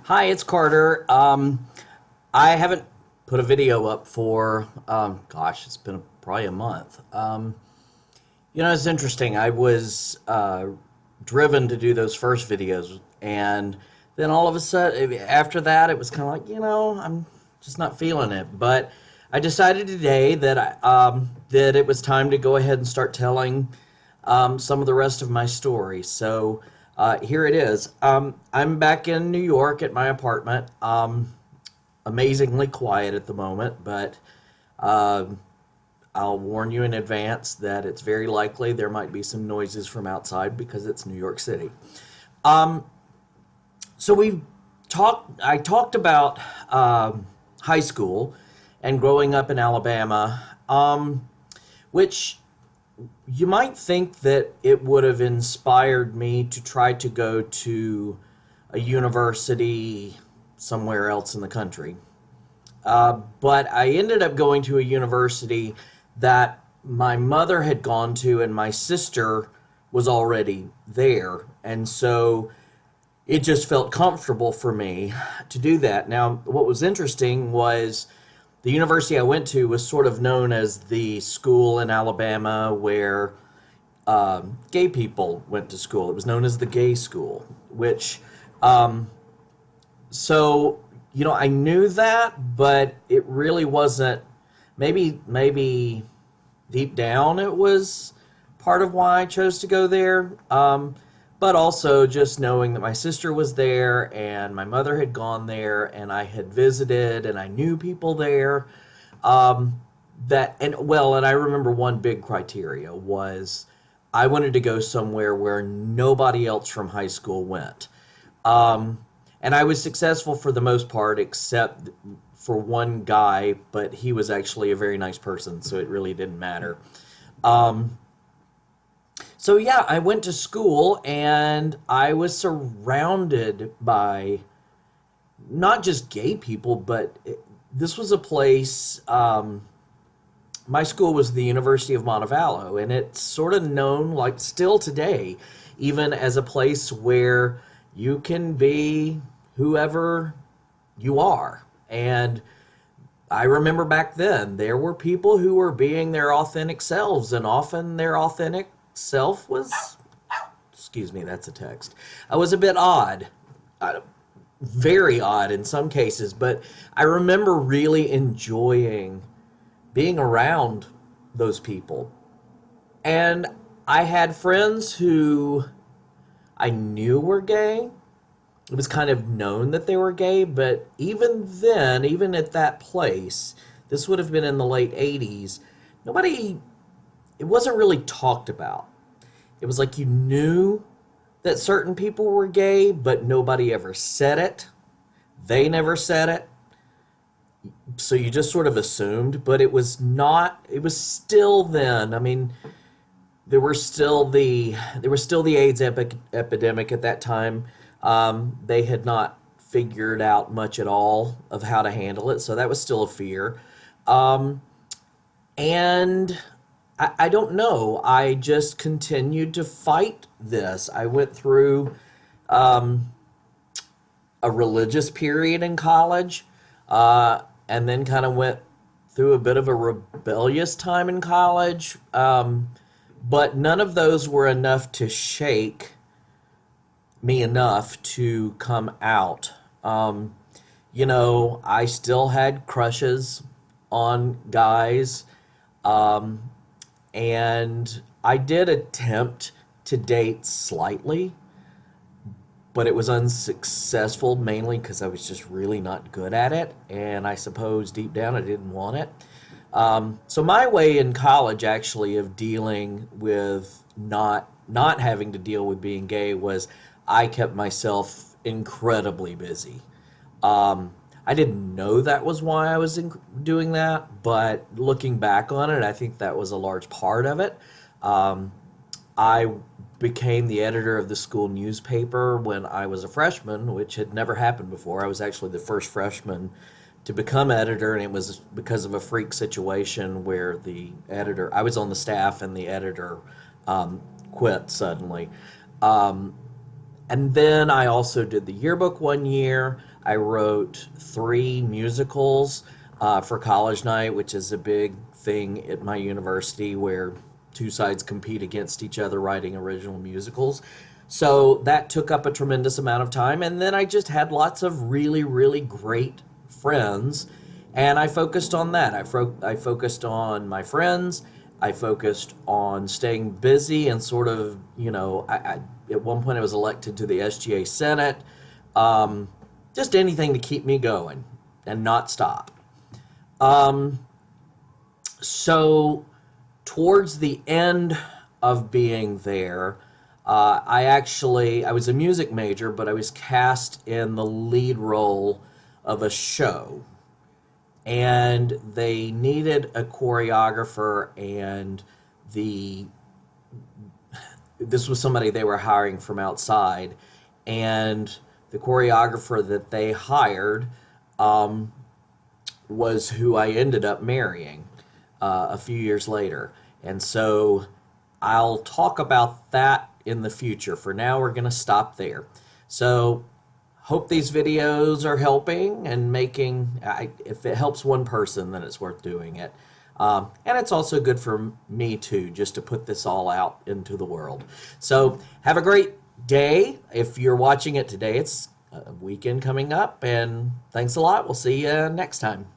Hi, it's Carter. I haven't put a video up for, it's been probably a month. It's interesting. I was driven to do those first videos, and then all of a sudden, after that, it was kind of like, I'm just not feeling it. But I decided today that it was time to go ahead and start telling some of the rest of my story. So here it is. I'm back in New York at my apartment. Amazingly quiet at the moment, but uh, I'll warn you in advance that it's very likely there might be some noises from outside because it's New York City. Um, so I talked about high school and growing up in Alabama, which you might think that it would have inspired me to try to go to a university somewhere else in the country. But I ended up going to a university that my mother had gone to, and my sister was already there. And so it just felt comfortable for me to do that. Now, what was interesting was the university I went to was sort of known as the school in Alabama where gay people went to school. It was known as the gay school, which um, so I knew that, but it really wasn't. Maybe deep down it was part of why I chose to go there. But also just knowing that my sister was there and my mother had gone there and I had visited and I knew people there. Um, and I remember one big criteria was I wanted to go somewhere where nobody else from high school went. Um, and I was successful for the most part, except for one guy, but he was actually a very nice person, so it really didn't matter. Um, so yeah, I went to school and I was surrounded by not just gay people, but this was a place. My school was the University of Montevallo, and it's sort of known, like still today, even as a place where you can be whoever you are. And I remember back then there were people who were being their authentic selves, and often their authentic self was, excuse me, that's a text. I was a bit odd, uh, very odd in some cases, but I remember really enjoying being around those people. And I had friends who I knew were gay. It was kind of known that they were gay, but even then, even at that place, this would have been in the late 80s, nobody, it wasn't really talked about. It was like you knew that certain people were gay, but nobody ever said it. They never said it. So you just sort of assumed, but it was not, it was still then. I mean, there was still the AIDS epidemic at that time. They had not figured out much at all of how to handle it, so that was still a fear. Um, and I don't know. I just continued to fight this. I went through um, a religious period in college, and then kind of went through a bit of a rebellious time in college. But none of those were enough to shake me enough to come out. Um, I still had crushes on guys, um, and I did attempt to date slightly, but it was unsuccessful mainly because I was just really not good at it, and I suppose deep down I didn't want it. So my way in college actually of dealing with not having to deal with being gay was I kept myself incredibly busy. Um, I didn't know that was why I was doing that, but looking back on it, I think that was a large part of it. Um, I became the editor of the school newspaper when I was a freshman, which had never happened before. I was actually the first freshman to become editor, and it was because of a freak situation where I was on the staff, and the editor quit suddenly. Um, And then I also did the yearbook one year. I wrote 3 musicals for college night, which is a big thing at my university where two sides compete against each other writing original musicals. So that took up a tremendous amount of time. And then I just had lots of really, really great friends. And I focused on that. I focused on my friends. I focused on staying busy and sort of, at one point I was elected to the SGA Senate. Um, just anything to keep me going and not stop. Um, so towards the end of being there, I was a music major, but I was cast in the lead role of a show, and they needed a choreographer, and the this was somebody they were hiring from outside, and the choreographer that they hired um, was who I ended up marrying a few years later. And so I'll talk about that in the future. For now, we're going to stop there. So hope these videos are helping and if it helps one person, then it's worth doing it. And it's also good for me too, just to put this all out into the world. So have a great day. If you're watching it today, it's a weekend coming up, and thanks a lot. We'll see you next time.